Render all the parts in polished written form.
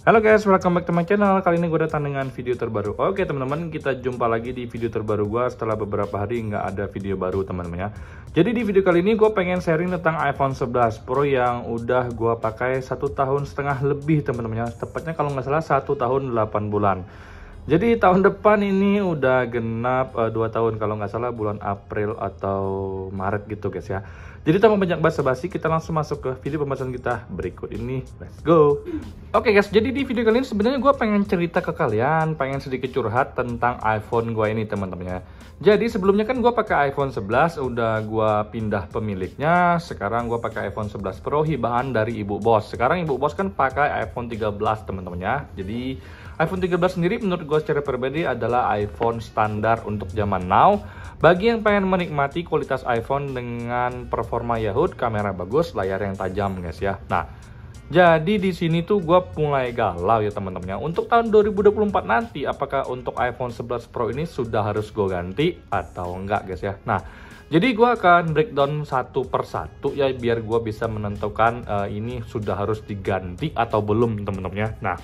Halo guys, welcome back to my channel. Kali ini gue datang dengan video terbaru. Oke teman-teman, kita jumpa lagi di video terbaru gue setelah beberapa hari nggak ada video baru teman-teman ya. Jadi di video kali ini gue pengen sharing tentang iPhone 11 Pro yang udah gue pakai 1,5 tahun lebih teman-teman ya. Tepatnya kalau nggak salah 1 tahun 8 bulan. Jadi tahun depan ini udah genap 2 tahun kalau nggak salah bulan April atau Maret gitu guys ya. Jadi tanpa banyak basa-basi kita langsung masuk ke video pembahasan kita berikut ini. Let's go. Oke guys, jadi di video kali ini sebenarnya gue pengen cerita ke kalian, pengen sedikit curhat tentang iPhone gue ini teman-teman ya. Jadi sebelumnya kan gue pakai iPhone 11, udah gue pindah pemiliknya. Sekarang gue pakai iPhone 11 Pro hibahan dari ibu bos. Sekarang ibu bos kan pakai iPhone 13 teman-teman ya. Jadi iPhone 13 sendiri menurut gue secara pribadi adalah iPhone standar untuk zaman now. Bagi yang pengen menikmati kualitas iPhone dengan performa Yahoo, kamera bagus, layar yang tajam guys ya. Nah, jadi di sini tuh gue mulai galau ya teman-teman ya. Untuk tahun 2024 nanti, apakah untuk iPhone 11 Pro ini sudah harus gue ganti atau enggak guys ya. Nah, jadi gue akan breakdown satu persatu ya biar gue bisa menentukan ini sudah harus diganti atau belum teman-teman ya. Nah,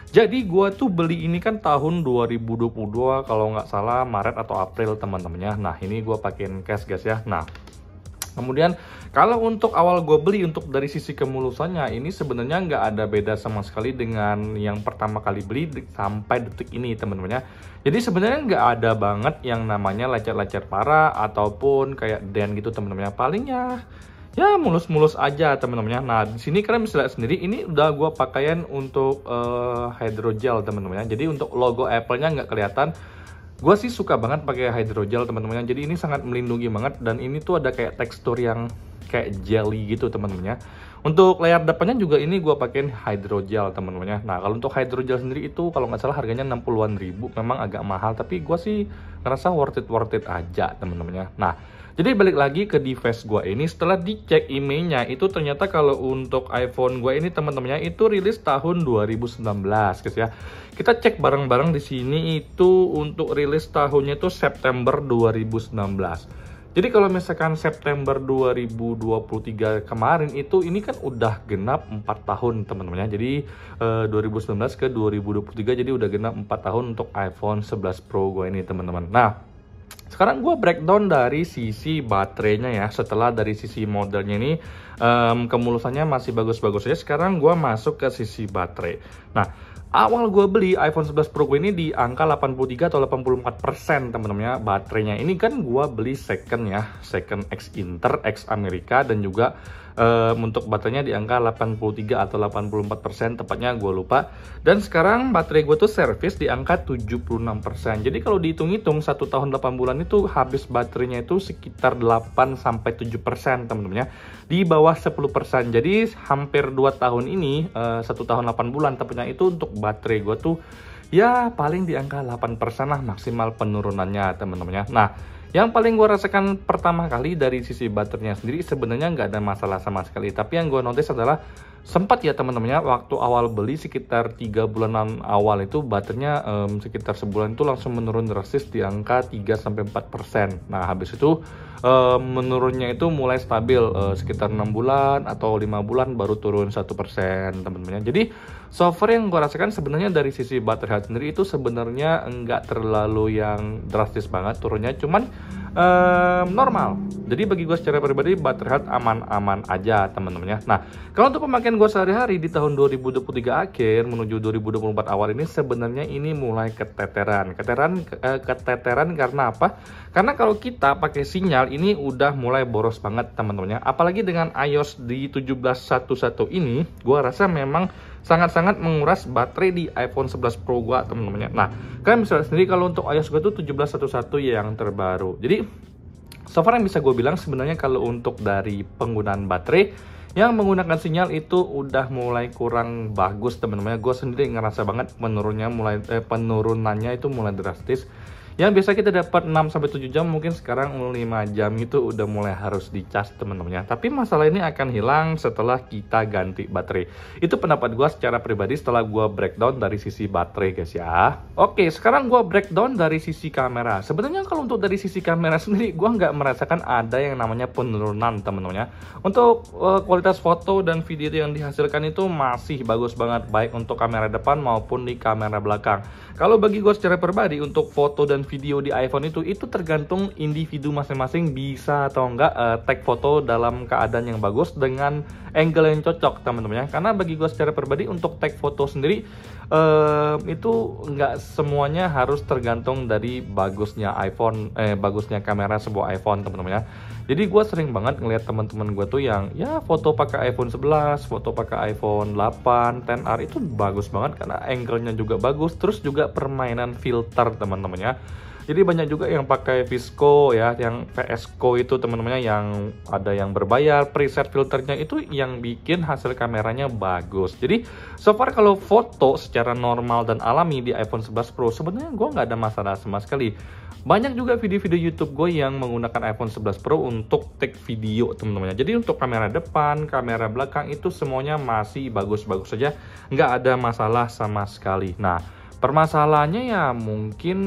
jadi gue tuh beli ini kan tahun 2022 kalau nggak salah Maret atau April teman-temannya. Nah ini gue pakein cash guys ya. Nah kemudian kalau untuk awal gue beli untuk dari sisi kemulusannya ini sebenarnya nggak ada beda sama sekali dengan yang pertama kali beli sampai detik ini teman-temannya. Jadi sebenarnya nggak ada banget yang namanya lecet-lecet parah ataupun kayak den gitu teman-temannya. Palingnya ya mulus-mulus aja teman-teman ya. Nah di sini kalian bisa lihat sendiri ini udah gue pakaian untuk hydrogel teman-teman ya. Jadi untuk logo Apple-nya nggak kelihatan. Gue sih suka banget pakai hydrogel teman-teman ya. Jadi ini sangat melindungi banget dan ini tuh ada kayak tekstur yang kayak jelly gitu teman-teman ya. Untuk layar depannya juga ini gue pakein hydrogel teman-teman ya. Nah kalau untuk hydrogel sendiri itu kalau nggak salah harganya 60-an ribu, memang agak mahal tapi gue sih ngerasa worth it aja teman-teman ya. Nah jadi balik lagi ke device gue ini, setelah dicek emailnya itu ternyata kalau untuk iPhone gue ini teman-temannya itu rilis tahun 2019 guys ya. Kita cek bareng-bareng di sini itu untuk rilis tahunnya itu September 2019. Jadi kalau misalkan September 2023 kemarin itu ini kan udah genap 4 tahun teman-teman ya. Jadi 2019 ke 2023 jadi udah genap 4 tahun untuk iPhone 11 Pro gue ini teman-teman. Nah sekarang gue breakdown dari sisi baterainya ya. Setelah dari sisi modelnya ini kemulusannya masih bagus-bagus aja. Sekarang gue masuk ke sisi baterai. Nah awal gue beli iPhone 11 Pro gue ini di angka 83 atau 84% teman-teman ya baterainya. Ini kan gue beli second ya, second X Inter, X Amerika dan juga untuk baterainya di angka 83 atau 84% tepatnya gue lupa. Dan sekarang baterai gue tuh service di angka 76%. Jadi kalau dihitung-hitung 1 tahun 8 bulan itu habis baterainya itu sekitar 8-7% teman-teman ya. Di bawah 10%. Jadi hampir 2 tahun ini 1 tahun 8 bulan tepatnya itu untuk baterai gue tuh ya paling di angka 8% lah maksimal penurunannya teman-teman ya. Nah yang paling gue rasakan pertama kali dari sisi baterainya sendiri sebenarnya nggak ada masalah sama sekali. Tapi yang gue notice adalah sempat ya teman-teman ya waktu awal beli sekitar 3 bulanan awal itu baterainya sekitar sebulan itu langsung menurun drastis di angka 3-4%. Nah habis itu menurunnya itu mulai stabil sekitar 6 bulan atau 5 bulan baru turun 1% teman-teman ya. Jadi so far yang gue rasakan sebenarnya dari sisi baterai health sendiri itu sebenarnya enggak terlalu yang drastis banget turunnya, cuman normal. Jadi bagi gue secara pribadi baterai health aman-aman aja teman-teman ya. Nah kalau untuk pemakaian gue sehari-hari di tahun 2023 akhir menuju 2024 awal ini sebenarnya ini mulai keteteran karena apa? Karena kalau kita pakai sinyal ini udah mulai boros banget teman-teman ya. Apalagi dengan iOS di 17.11 ini gue rasa memang sangat-sangat menguras baterai di iPhone 11 Pro gua teman-teman ya. Nah kalian bisa lihat sendiri kalau untuk iOS gua tuh 17.11 yang terbaru. Jadi so far yang bisa gue bilang sebenarnya kalau untuk dari penggunaan baterai yang menggunakan sinyal itu udah mulai kurang bagus teman-teman. Gue sendiri ngerasa banget penurunannya itu mulai drastis. Yang biasa kita dapat 6-7 jam, mungkin sekarang 5 jam itu udah mulai harus dicas teman-teman ya. Tapi masalah ini akan hilang setelah kita ganti baterai. Itu pendapat gue secara pribadi setelah gue breakdown dari sisi baterai guys ya. Oke, sekarang gue breakdown dari sisi kamera. Sebenarnya kalau untuk dari sisi kamera sendiri, gue nggak merasakan ada yang namanya penurunan teman-teman ya. Untuk kualitas foto dan video yang dihasilkan itu masih bagus banget, baik untuk kamera depan maupun di kamera belakang. Kalau bagi gue secara pribadi, untuk foto dan video di iPhone itu tergantung individu masing-masing bisa atau enggak take foto dalam keadaan yang bagus dengan angle yang cocok teman-teman ya. Karena bagi gue secara pribadi untuk take foto sendiri itu enggak semuanya harus tergantung dari bagusnya bagusnya kamera sebuah iPhone teman-teman ya. Jadi gue sering banget ngeliat teman-teman gue tuh yang ya foto pakai iPhone 11, foto pakai iPhone 8, 10R itu bagus banget karena angle-nya juga bagus, terus juga permainan filter teman-teman ya. Jadi banyak juga yang pakai Visco ya, yang VSCO itu teman-teman yang ada yang berbayar, preset filternya itu yang bikin hasil kameranya bagus. Jadi so far kalau foto secara normal dan alami di iPhone 11 Pro sebenarnya gue nggak ada masalah sama sekali. Banyak juga video-video YouTube gue yang menggunakan iPhone 11 Pro untuk take video teman-teman. Jadi untuk kamera depan, kamera belakang itu semuanya masih bagus-bagus saja, nggak ada masalah sama sekali. Nah, permasalahannya ya mungkin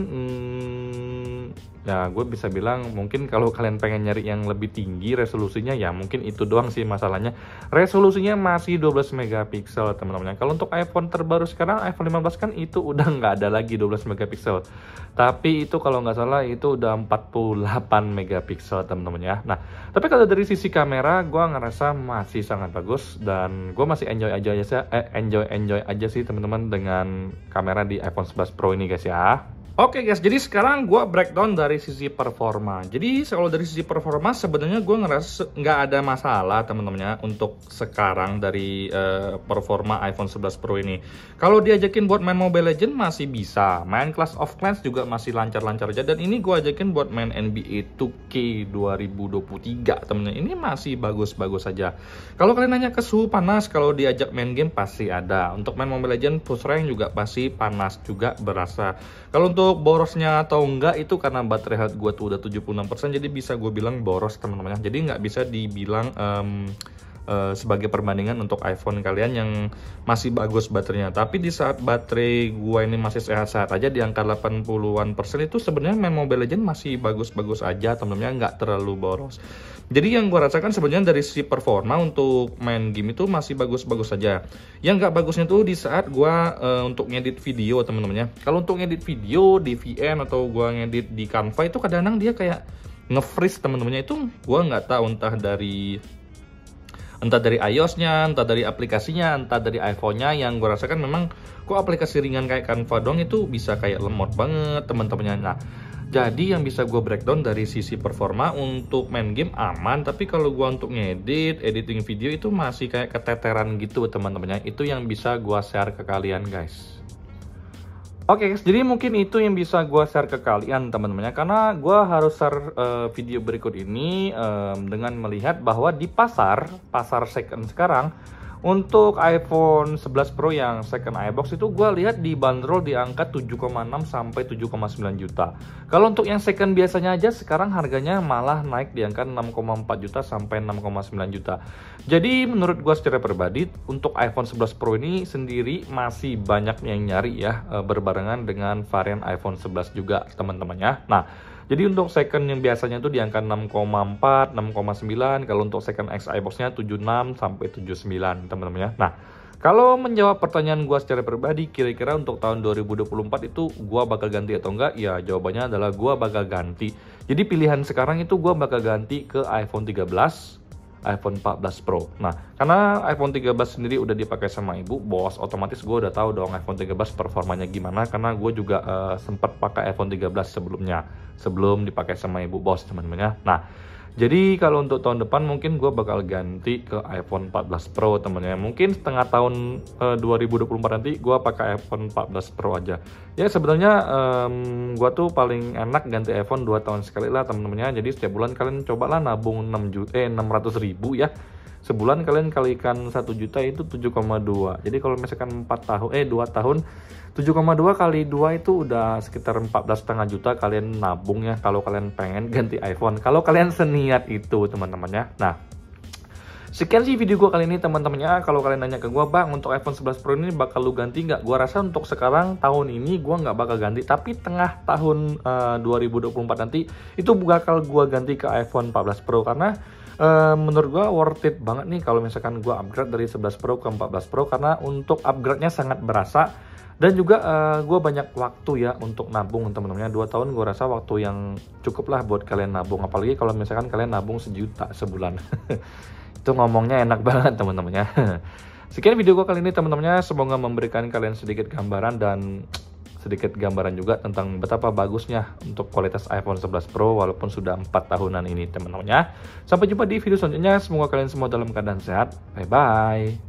ya gue bisa bilang mungkin kalau kalian pengen nyari yang lebih tinggi resolusinya ya mungkin itu doang sih masalahnya. Resolusinya masih 12 megapiksel teman-teman. Kalau untuk iPhone terbaru sekarang iPhone 15 kan itu udah nggak ada lagi 12 megapiksel. Tapi itu kalau nggak salah itu udah 48 megapiksel teman-teman ya. Nah, tapi kalau dari sisi kamera gue ngerasa masih sangat bagus dan gue masih enjoy aja sih teman-teman dengan kamera di iPhone 11 Pro ini guys ya. Oke guys, jadi sekarang gue breakdown dari sisi performa. Jadi kalau dari sisi performa sebenarnya gue ngerasa nggak ada masalah teman-temannya untuk sekarang dari performa iPhone 11 Pro ini. Kalau diajakin buat main Mobile Legends masih bisa, main Clash of Clans juga masih lancar-lancar aja. Dan ini gue ajakin buat main NBA 2K 2023 temen-temen, ini masih bagus-bagus saja. Kalau kalian nanya ke suhu panas, kalau diajak main game pasti ada. Untuk main Mobile Legends push rank juga pasti panas juga berasa. Kalau untuk borosnya atau enggak itu karena baterai health gue tuh udah 76%, jadi bisa gue bilang boros teman-teman. Jadi nggak bisa dibilang sebagai perbandingan untuk iPhone kalian yang masih bagus baterainya. Tapi di saat baterai gue ini masih sehat-sehat aja di angka 80-an persen itu sebenarnya main Mobile Legends masih bagus-bagus aja teman-teman, nggak terlalu boros. Jadi yang gue rasakan sebenarnya dari sisi performa untuk main game itu masih bagus-bagus saja. Yang nggak bagusnya tuh di saat gue untuk ngedit video teman-teman ya. Kalau untuk ngedit video di VN atau gue ngedit di Canva itu kadang-kadang dia kayak nge-freeze teman-temannya. Itu gue nggak tahu entah dari iOS-nya, entah dari aplikasinya, entah dari iPhone-nya. Yang gue rasakan memang kok aplikasi ringan kayak Canva dong itu bisa kayak lemot banget teman-temannya. Nah, jadi yang bisa gue breakdown dari sisi performa untuk main game aman, tapi kalau gue untuk editing video itu masih kayak keteteran gitu teman-temannya. Itu yang bisa gue share ke kalian guys. Oke guys, jadi mungkin itu yang bisa gue share ke kalian teman-teman ya. Karena gue harus share video berikut ini dengan melihat bahwa di pasar second sekarang untuk iPhone 11 Pro yang second iBox itu gue lihat dibanderol di angka 7,6 sampai 7,9 juta. Kalau untuk yang second biasanya aja sekarang harganya malah naik di angka 6,4 juta sampai 6,9 juta. Jadi menurut gue secara pribadi untuk iPhone 11 Pro ini sendiri masih banyak yang nyari ya berbarengan dengan varian iPhone 11 juga teman-teman ya. Nah, jadi untuk second yang biasanya itu di angka 6,4, 6,9. Kalau untuk second X iBox-nya 76 sampai 79 teman-teman ya. Nah, kalau menjawab pertanyaan gue secara pribadi, kira-kira untuk tahun 2024 itu gue bakal ganti atau enggak? Ya jawabannya adalah gue bakal ganti. Jadi pilihan sekarang itu gue bakal ganti ke iPhone 13, iPhone 14 Pro. Nah, karena iPhone 13 sendiri udah dipakai sama ibu bos, otomatis gue udah tahu dong iPhone 13 performanya gimana. Karena gue juga sempat pakai iPhone 13 sebelum dipakai sama ibu bos teman-teman ya. Nah, jadi kalau untuk tahun depan mungkin gue bakal ganti ke iPhone 14 Pro temennya. Mungkin setengah tahun 2024 nanti gue pakai iPhone 14 Pro aja. Ya sebenarnya gue tuh paling enak ganti iPhone 2 tahun sekali lah temen-temennya. Jadi setiap bulan kalian cobalah nabung 600 ribu ya. sebulan kalian kalikan 1 juta itu 7,2. Jadi kalau misalkan 2 tahun 7,2 kali 2 itu udah sekitar 14,5 juta kalian nabung ya kalau kalian pengen ganti iPhone. Kalau kalian seniat itu teman-temannya. Nah, sekian sih video gue kali ini teman-temannya. Kalau kalian nanya ke gue, Bang, untuk iPhone 11 Pro ini bakal lu ganti nggak? Gue rasa untuk sekarang tahun ini gue nggak bakal ganti. Tapi tengah tahun 2024 nanti itu bakal gue ganti ke iPhone 14 Pro. Karena menurut gue worth it banget nih kalau misalkan gue upgrade dari 11 Pro ke 14 Pro. Karena untuk upgrade-nya sangat berasa. Dan juga gue banyak waktu ya untuk nabung teman-temannya. 2 tahun gue rasa waktu yang cukup lah buat kalian nabung. Apalagi kalau misalkan kalian nabung 1 juta sebulan. Itu ngomongnya enak banget teman-temannya. Sekian video gue kali ini teman-temannya. Semoga memberikan kalian sedikit gambaran dan sedikit gambaran juga tentang betapa bagusnya untuk kualitas iPhone 11 Pro walaupun sudah 4 tahunan ini teman-temannya. Sampai jumpa di video selanjutnya. Semoga kalian semua dalam keadaan sehat. Bye-bye.